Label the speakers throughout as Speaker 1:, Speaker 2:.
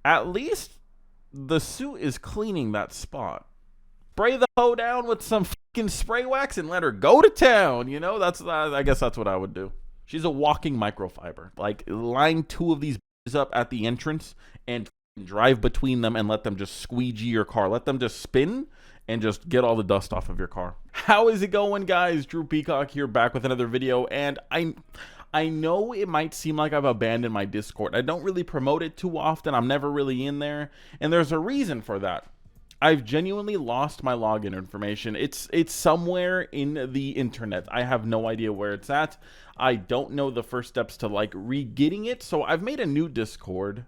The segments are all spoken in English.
Speaker 1: At least the suit is cleaning that spot. Spray the hoe down with some fucking spray wax and let her go to town. You know, I guess that's what I would do. She's a walking microfiber. Like, line two of these up at the entrance and drive between them and let them just squeegee your car. Let them just spin and just get all the dust off of your car. How is it going, guys? Drew Peacock here, back with another video. And I know it might seem like I've abandoned my Discord. I don't really promote it too often. I'm never really in there. And there's a reason for that. I've genuinely lost my login information. It's somewhere in the internet. I have no idea where it's at. I don't know the first steps to like re-getting it. So I've made a new Discord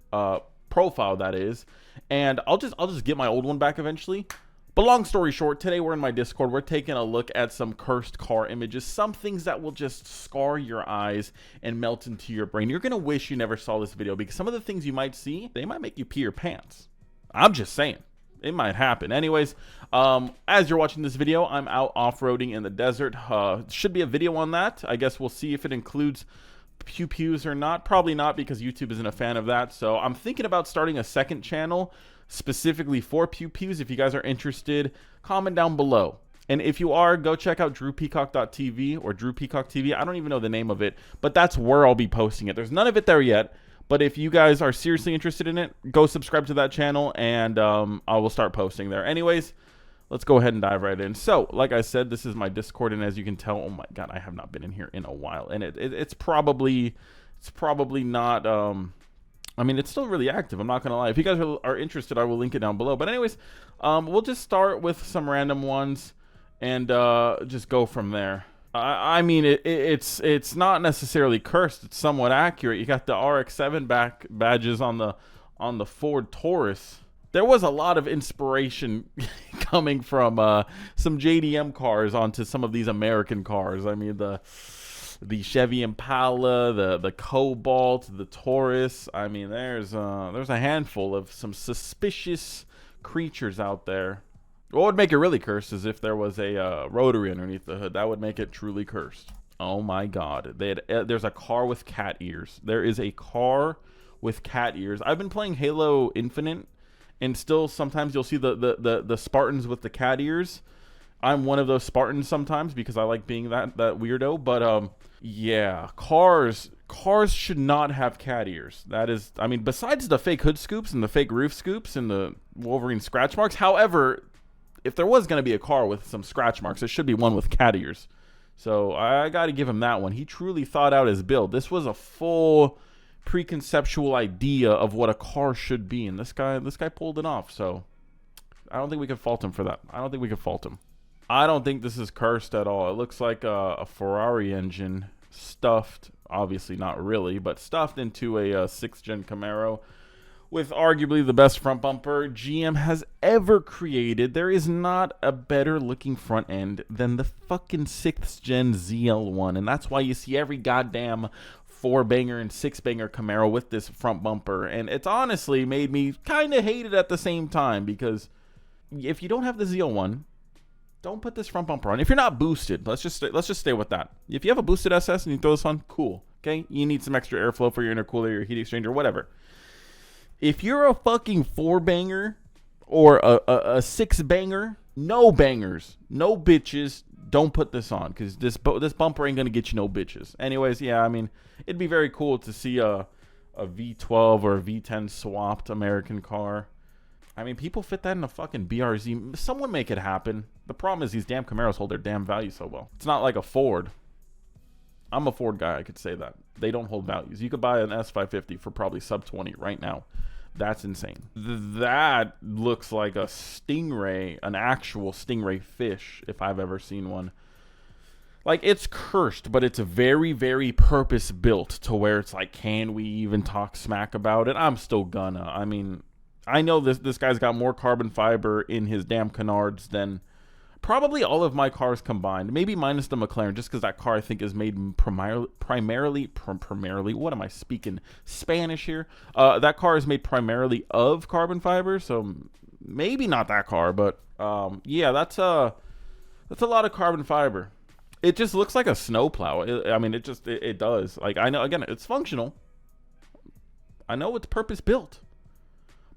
Speaker 1: profile, that is, and I'll just get my old one back eventually. But long story short, today we're in my Discord. We're taking a look at some cursed car images, some things that will just scar your eyes and melt into your brain. You're gonna wish you never saw this video, because some of the things you might see, they might make you pee your pants. I'm just saying. It might happen. Anyways, as you're watching this video, I'm out off-roading in the desert. Should be a video on that. I guess we'll see if it includes pew-pews or not. Probably not, because YouTube isn't a fan of that. So I'm thinking about starting a second channel specifically for pew-pews. If you guys are interested, comment down below. And if you are, go check out drewpeacock.tv or Drew Peacock TV. I don't even know the name of it, but that's where I'll be posting it. There's none of it there yet. But if you guys are seriously interested in it, go subscribe to that channel, and I will start posting there. Anyways, let's go ahead and dive right in. So, like I said, this is my Discord, and as you can tell, oh my god, I have not been in here in a while, and it's probably not. I mean, it's still really active. I'm not gonna lie. If you guys are interested, I will link it down below. But anyways, we'll just start with some random ones, and just go from there. I mean, it's not necessarily cursed. It's somewhat accurate. You got the RX-7 badges on the Ford Taurus. There was a lot of inspiration coming from some JDM cars onto some of these American cars. I mean, the Chevy Impala, the Cobalt, the Taurus. I mean, there's a handful of some suspicious creatures out there. What would make it really cursed is if there was a rotary underneath the hood. That would make it truly cursed. Oh my god. There's a car with cat ears. There is a car with cat ears. I've been playing Halo Infinite, and still sometimes you'll see the Spartans with the cat ears. I'm one of those Spartans sometimes because I like being that weirdo. But yeah, cars should not have cat ears. That is, I mean, besides the fake hood scoops and the fake roof scoops and the Wolverine scratch marks. However, if there was going to be a car with some scratch marks, it should be one with cat ears. So I got to give him that one. He truly thought out his build. This was a full preconceptual idea of what a car should be, and this guy pulled it off. So I don't think we can fault him for that. I don't think we can fault him. I don't think this is cursed at all. It looks like a Ferrari engine stuffed, obviously not really, but stuffed into a 6th gen Camaro, with arguably the best front bumper GM has ever created. There is not a better looking front end than the fucking 6th gen ZL1. And that's why you see every goddamn 4-banger and 6-banger Camaro with this front bumper. And it's honestly made me kind of hate it at the same time, because if you don't have the ZL1, don't put this front bumper on. If you're not boosted, let's just stay with that. If you have a boosted SS and you throw this on, cool. Okay, you need some extra airflow for your intercooler, your heat exchanger, whatever. If you're a fucking 4-banger or a 6-banger, no bangers, no bitches, don't put this on, because this bumper ain't gonna get you no bitches. Anyways, yeah, I mean, it'd be very cool to see a V12 or a V10 swapped American car. I mean, people fit that in a fucking BRZ. Someone make it happen. The problem is these damn Camaros hold their damn value so well. It's not like a Ford. I'm a Ford guy, I could say that. They don't hold values. You could buy an S550 for probably sub 20 right now. That's insane. That looks like a stingray, an actual stingray fish, if I've ever seen one. Like, it's cursed, but it's very, very purpose built to where it's like, can we even talk smack about it? I'm still gonna. I mean, I know this guy's got more carbon fiber in his damn canards than probably all of my cars combined, maybe minus the McLaren, just because that car I think is made primarily, what am I speaking Spanish here? That car is made primarily of carbon fiber, so maybe not that car, but yeah, that's a lot of carbon fiber. It just looks like a snowplow. I mean, it does. Like, I know, again, it's functional. I know it's purpose built,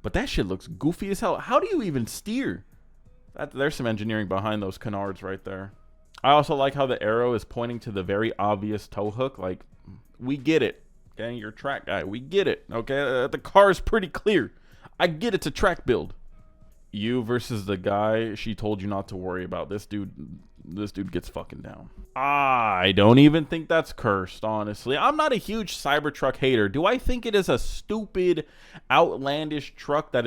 Speaker 1: But that shit looks goofy as hell. How do you even steer? There's some engineering behind those canards right there. I also like how the arrow is pointing to the very obvious tow hook. Like, we get it. Okay, you're a track guy. We get it. Okay, the car is pretty clear. I get it's a track build. You versus the guy she told you not to worry about. This dude gets fucking down. I don't even think that's cursed, honestly. I'm not a huge Cybertruck hater. Do I think it is a stupid, outlandish truck that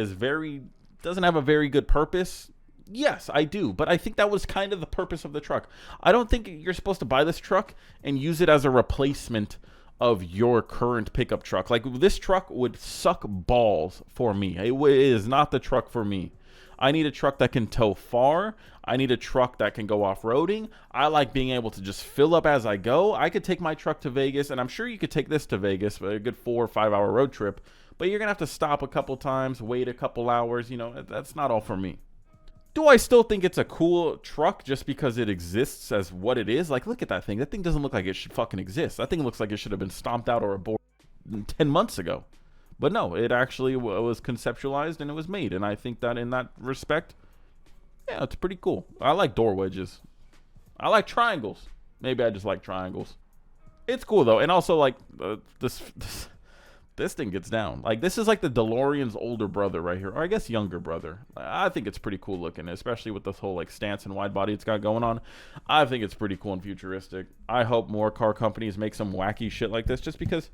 Speaker 1: doesn't have a very good purpose? Yes, I do. But I think that was kind of the purpose of the truck. I don't think you're supposed to buy this truck and use it as a replacement of your current pickup truck. Like, this truck would suck balls for me. It is not the truck for me. I need a truck that can tow far. I need a truck that can go off-roading. I like being able to just fill up as I go. I could take my truck to Vegas, and I'm sure you could take this to Vegas for a good 4 or 5 hour road trip, but you're going to have to stop a couple times, wait a couple hours. You know, that's not all for me. Do I still think it's a cool truck just because it exists as what it is? Like, look at that thing. That thing doesn't look like it should fucking exist. That thing looks like it should have been stomped out or aborted 10 months ago. But no, it actually was conceptualized and it was made. And I think that in that respect, yeah, it's pretty cool. I like door wedges. I like triangles. Maybe I just like triangles. It's cool, though. And also, like, this thing gets down. Like, this is like the DeLorean's older brother right here. Or I guess younger brother. I think it's pretty cool looking, especially with this whole, like, stance and wide body it's got going on. I think it's pretty cool and futuristic. I hope more car companies make some wacky shit like this just because,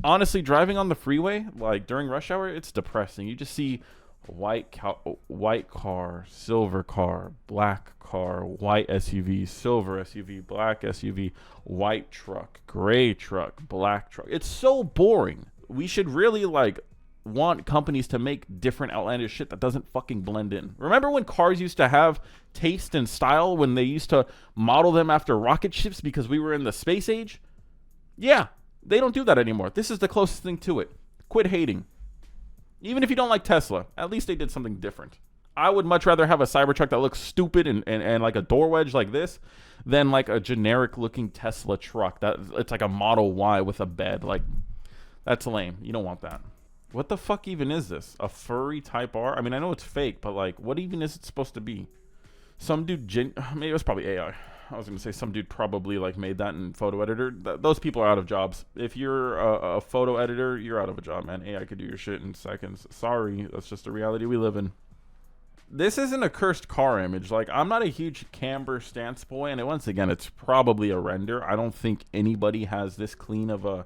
Speaker 1: honestly, driving on the freeway, like, during rush hour, it's depressing. You just see white car, silver car, black car, white SUV, silver SUV, black SUV, white truck, gray truck, black truck. It's so boring. We should really, like, want companies to make different outlandish shit that doesn't fucking blend in. Remember when cars used to have taste and style, when they used to model them after rocket ships because we were in the space age? Yeah, they don't do that anymore. This is the closest thing to it. Quit hating. Even if you don't like Tesla, at least they did something different. I would much rather have a Cybertruck that looks stupid and like a door wedge like this than like a generic looking Tesla truck that it's like a Model Y with a bed. Like, that's lame. You don't want that. What the fuck even is this? A furry Type R? I mean, I know it's fake, but like, what even is it supposed to be? Some dude, maybe it was probably AI. I was going to say some dude probably like made that in photo editor. Those people are out of jobs. If you're a photo editor, you're out of a job, man. AI could do your shit in seconds. Sorry, that's just the reality we live in. This isn't a cursed car image. Like, I'm not a huge camber stance boy, and once again, it's probably a render. I don't think anybody has this clean of a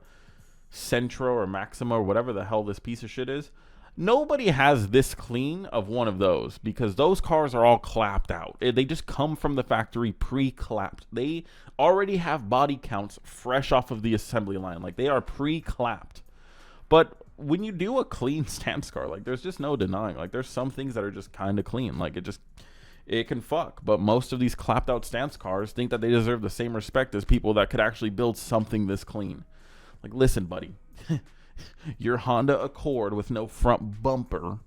Speaker 1: Sentra or Maxima or whatever the hell this piece of shit is. Nobody has this clean of one of those because those cars are all clapped out. They just come from the factory pre-clapped. They already have body counts fresh off of the assembly line. Like, they are pre-clapped. But when you do a clean stance car, like, there's just no denying. Like, there's some things that are just kind of clean. Like, it can fuck. But most of these clapped out stance cars think that they deserve the same respect as people that could actually build something this clean. Like, listen, buddy. Your Honda Accord with no front bumper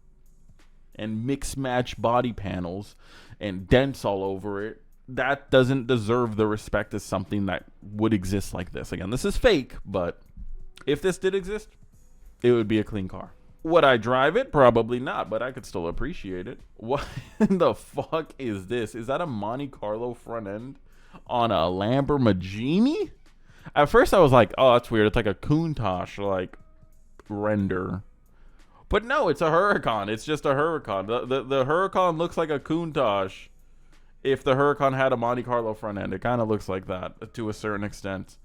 Speaker 1: and mix-match body panels and dents all over it, that doesn't deserve the respect as something that would exist like this. Again, this is fake, but if this did exist, it would be a clean car. Would I drive it? Probably not, but I could still appreciate it. What the fuck is this? Is that a Monte Carlo front end on a Lamborghini? At first I was like, oh, that's weird. It's like a Countach, like, render. But no, it's a Huracan. It's just a Huracan. The Huracan looks like a Countach if the Huracan had a Monte Carlo front end. It kind of looks like that to a certain extent.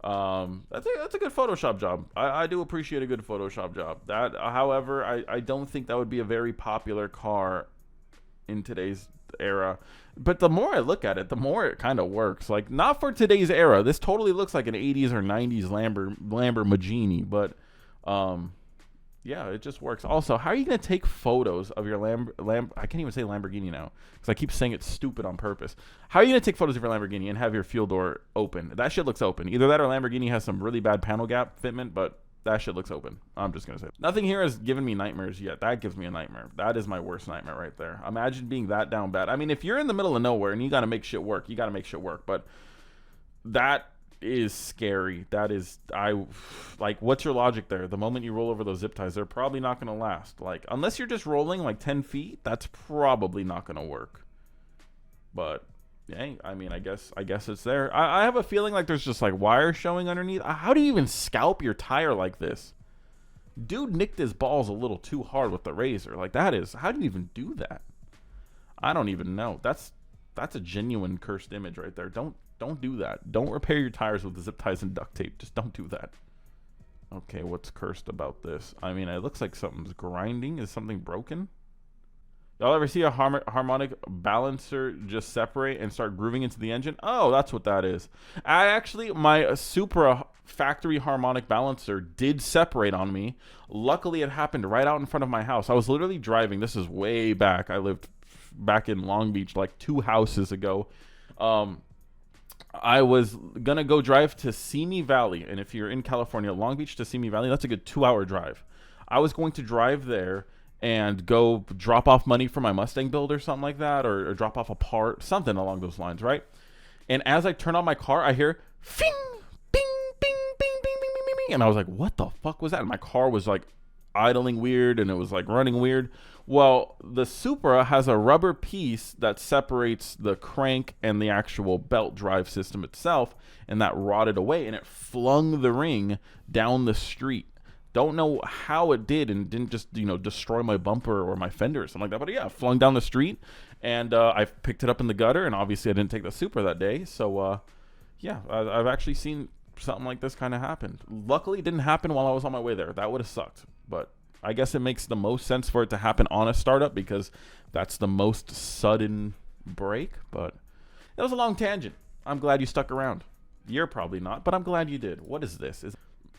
Speaker 1: That's a good Photoshop job. I do appreciate a good Photoshop job. That, however, I don't think that would be a very popular car in today's era. But the more I look at it, the more it kind of works. Like, not for today's era. This totally looks like an 80s or 90s Lamborghini, but yeah, it just works. Also, how are you going to take photos of your I can't even say Lamborghini now because I keep saying it's stupid on purpose. How are you going to take photos of your Lamborghini and have your fuel door open? That shit looks open. Either that or Lamborghini has some really bad panel gap fitment, but that shit looks open. I'm just going to say. Nothing here has given me nightmares yet. That gives me a nightmare. That is my worst nightmare right there. Imagine being that down bad. I mean, if you're in the middle of nowhere and you got to make shit work, you got to make shit work. But that is scary. That is, like, what's your logic there? The moment you roll over those zip ties, they're probably not going to last. Like, unless you're just rolling like 10 feet, that's probably not going to work. But yeah, I mean, I guess it's there. I have a feeling like there's just like wire showing underneath. How do you even scalp your tire like this? Dude nicked his balls a little too hard with the razor. Like, that is, how do you even do that? I don't even know. That's a genuine cursed image right there. Don't do that. Don't repair your tires with zip ties and duct tape. Just don't do that. Okay, what's cursed about this? I mean, it looks like something's grinding. Is something broken? Y'all ever see a harmonic balancer just separate and start grooving into the engine? Oh, that's what that is. My Supra factory harmonic balancer did separate on me. Luckily, it happened right out in front of my house. I was literally driving. This is way back. I lived back in Long Beach like 2 houses ago. I was gonna go drive to Simi Valley, and if you're in California, Long Beach to Simi Valley, that's a good 2-hour drive. I was going to drive there and go drop off money for my Mustang build or something like that, or drop off a part, something along those lines, right? And as I turn on my car, I hear fing, bing, bing, bing, bing, bing, bing, bing, and I was like, what the fuck was that? And my car was like idling weird, and it was like running weird. Well, the Supra has a rubber piece that separates the crank and the actual belt drive system itself, and that rotted away, and it flung the ring down the street. Don't know how it did, and didn't just, destroy my bumper or my fender or something like that. But yeah, flung down the street, and I picked it up in the gutter, and obviously I didn't take the Supra that day. So yeah, I've actually seen something like this kind of happen. Luckily, it didn't happen while I was on my way there. That would have sucked. But I guess it makes the most sense for it to happen on a startup, because that's the most sudden break. But that was a long tangent. I'm glad you stuck around. You're probably not, but I'm glad you did. What is this?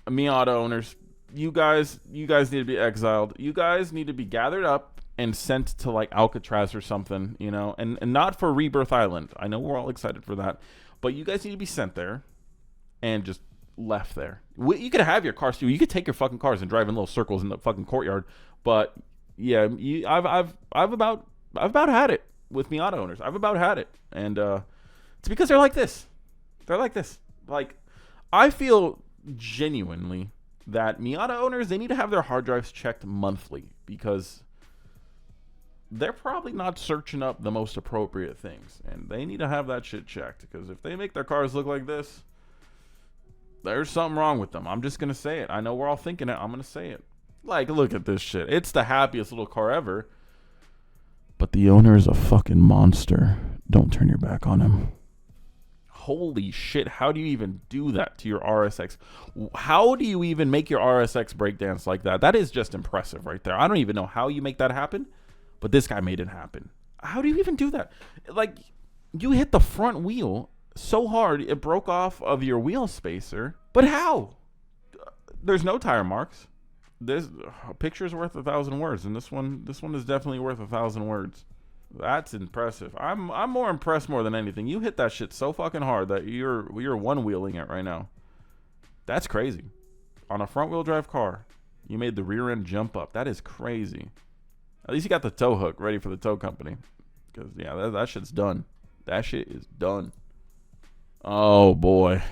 Speaker 1: Miata owners, you guys need to be exiled. You guys need to be gathered up and sent to like Alcatraz or something, and not for Rebirth Island. I know we're all excited for that, but you guys need to be sent there and just left there. You could have your cars too. You could take your fucking cars and drive in little circles in the fucking courtyard. But yeah, I've about had it with Miata owners. I've about had it, and it's because they're like this. They're like this. Like, I feel genuinely that Miata owners, they need to have their hard drives checked monthly, because they're probably not searching up the most appropriate things, and they need to have that shit checked, because if they make their cars look like this, there's something wrong with them. I'm just going to say it. I know we're all thinking it. I'm going to say it. Like, look at this shit. It's the happiest little car ever, but the owner is a fucking monster. Don't turn your back on him. Holy shit. How do you even do that to your RSX? How do you even make your RSX breakdance like that? That is just impressive right there. I don't even know how you make that happen, but this guy made it happen. How do you even do that? Like, you hit the front wheel so hard it broke off of your wheel spacer, but how? There's no tire marks. This picture's worth 1,000 words, and this one is definitely worth 1,000 words. That's impressive. I'm more impressed more than anything. You hit that shit so fucking hard that you're one wheeling it right now. That's crazy. On a front wheel drive car, you made the rear end jump up. That is crazy. At least you got the tow hook ready for the tow company, because yeah, that shit's done. That shit is done. Oh boy,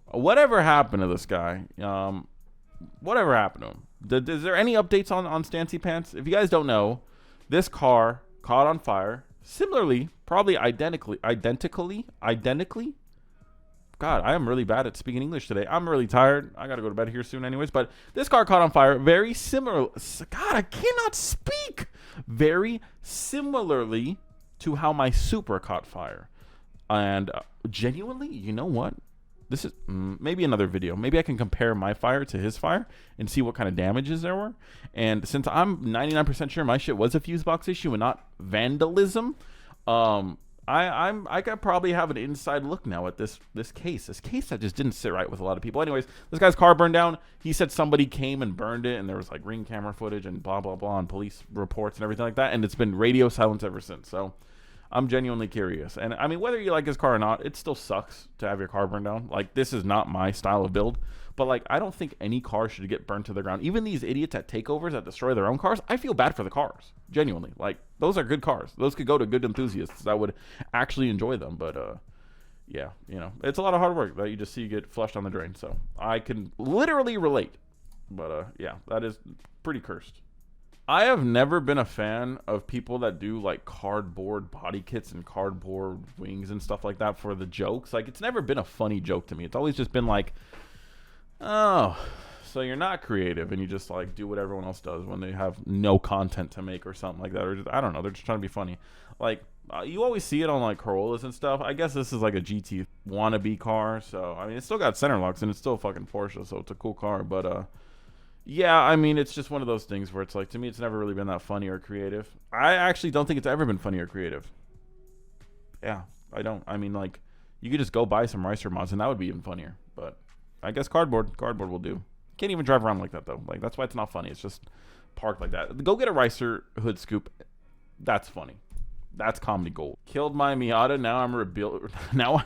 Speaker 1: whatever happened to this guy? Whatever happened to him? Is there any updates on Stancy Pants? If you guys don't know, this car caught on fire. Similarly, probably identically. God, I am really bad at speaking English today. I'm really tired. I gotta go to bed here soon, anyways. But this car caught on fire. Very similar. God, I cannot speak. Very similarly to how my Supra caught fire. And genuinely, you know what? This is maybe another video. Maybe I can compare my fire to his fire and see what kind of damages there were. And since I'm 99% sure my shit was a fuse box issue and not vandalism, I could probably have an inside look now at this case. This case that just didn't sit right with a lot of people. Anyways, this guy's car burned down. He said somebody came and burned it, and there was like ring camera footage and blah blah blah and police reports and everything like that. And it's been radio silence ever since. So I'm genuinely curious. And I mean, whether you like his car or not, it still sucks to have your car burned down. Like, this is not my style of build. But like, I don't think any car should get burnt to the ground. Even these idiots at takeovers that destroy their own cars, I feel bad for the cars. Genuinely. Like, those are good cars. Those could go to good enthusiasts that would actually enjoy them. But yeah, it's a lot of hard work that you just see get flushed down the drain. So I can literally relate. But yeah, that is pretty cursed. I have never been a fan of people that do like cardboard body kits and cardboard wings and stuff like that for the jokes. Like, it's never been a funny joke to me. It's always just been like, oh, so you're not creative and you just like do what everyone else does when they have no content to make or something like that. Or just, I don't know, they're just trying to be funny. Like, you always see it on like Corollas and stuff. I guess this is like a GT wannabe car. So, I mean, it's still got center locks and it's still a fucking Porsche. So it's a cool car. But, yeah, I mean, it's just one of those things where it's like, to me, it's never really been that funny or creative. I actually don't think it's ever been funny or creative. Yeah, I don't. I mean, like, you could just go buy some Ricer mods and that would be even funnier. But I guess cardboard will do. Can't even drive around like that, though. Like, that's why it's not funny. It's just parked like that. Go get a Ricer hood scoop. That's funny. That's comedy gold. Killed my Miata. Now I'm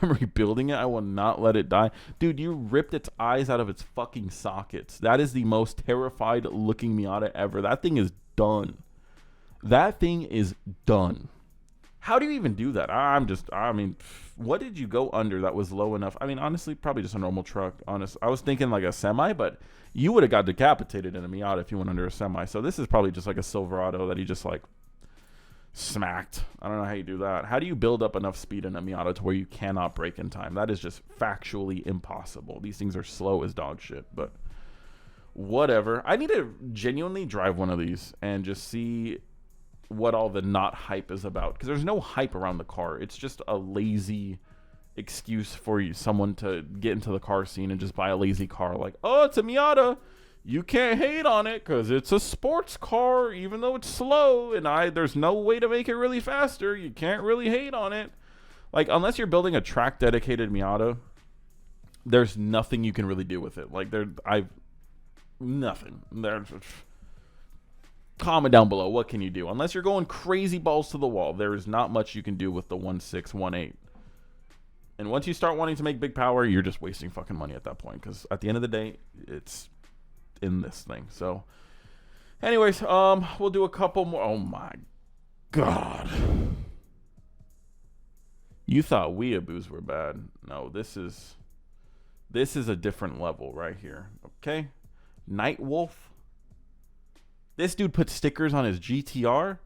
Speaker 1: rebuilding it. I will not let it die. Dude, you ripped its eyes out of its fucking sockets. That is the most terrified looking Miata ever. That thing is done. That thing is done. How do you even do that? I mean, what did you go under that was low enough? I mean, honestly, probably just a normal truck. Honest, I was thinking like a semi, but you would have got decapitated in a Miata if you went under a semi. So this is probably just like a Silverado that he just like smacked. I don't know how you do that. How do you build up enough speed in a Miata to where you cannot brake in time? That is just factually impossible. These things are slow as dog shit, but whatever. I need to genuinely drive one of these and just see what all the not hype is about, because there's no hype around the car. It's just a lazy excuse for someone to get into the car scene and just buy a lazy car. Like, oh, it's a Miata. You can't hate on it because it's a sports car, even though it's slow, and there's no way to make it really faster. You can't really hate on it. Like, unless you're building a track-dedicated Miata, there's nothing you can really do with it. Like, nothing. Comment down below. What can you do? Unless you're going crazy balls to the wall, there is not much you can do with the 1.6, 1.8. And once you start wanting to make big power, you're just wasting fucking money at that point, because at the end of the day, it's in this thing. So anyways, we'll do a couple more. Oh my god, you thought weeaboos were bad. No, this is a different level right here. Okay, Night Wolf. This dude put stickers on his GTR.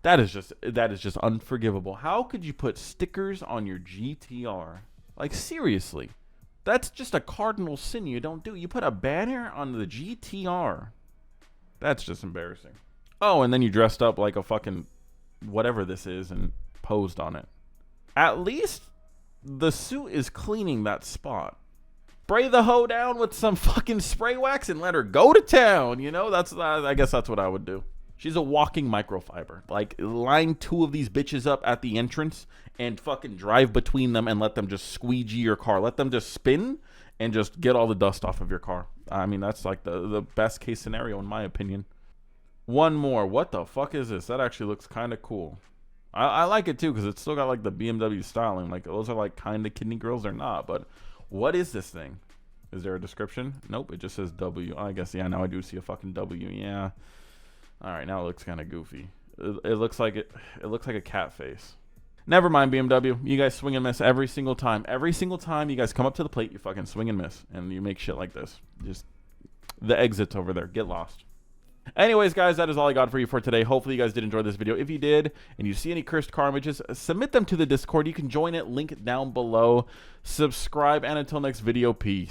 Speaker 1: That is just unforgivable. How could you put stickers on your GTR? Like, seriously. That's just a cardinal sin you don't do. You put a banner on the GTR. That's just embarrassing. Oh, and then you dressed up like a fucking whatever this is and posed on it. At least the suit is cleaning that spot. Spray the hoe down with some fucking spray wax and let her go to town. I guess that's what I would do. She's a walking microfiber. Like, line two of these bitches up at the entrance and fucking drive between them and let them just squeegee your car. Let them just spin and just get all the dust off of your car. I mean, that's like the best case scenario in my opinion. One more. What the fuck is this? That actually looks kind of cool. I like it too because it's still got like the BMW styling. Like, those are like kind of kidney grills. They're not, but what is this thing? Is there a description? Nope, it just says W. I guess, yeah, now I do see a fucking W. Yeah. All right, now it looks kind of goofy. It looks like it looks like a cat face. Never mind, BMW. You guys swing and miss every single time. Every single time you guys come up to the plate, you fucking swing and miss, and you make shit like this. Just the exit's over there. Get lost. Anyways, guys, that is all I got for you for today. Hopefully you guys did enjoy this video. If you did, and you see any cursed car images, submit them to the Discord. You can join it. Link down below. Subscribe, and until next video, peace.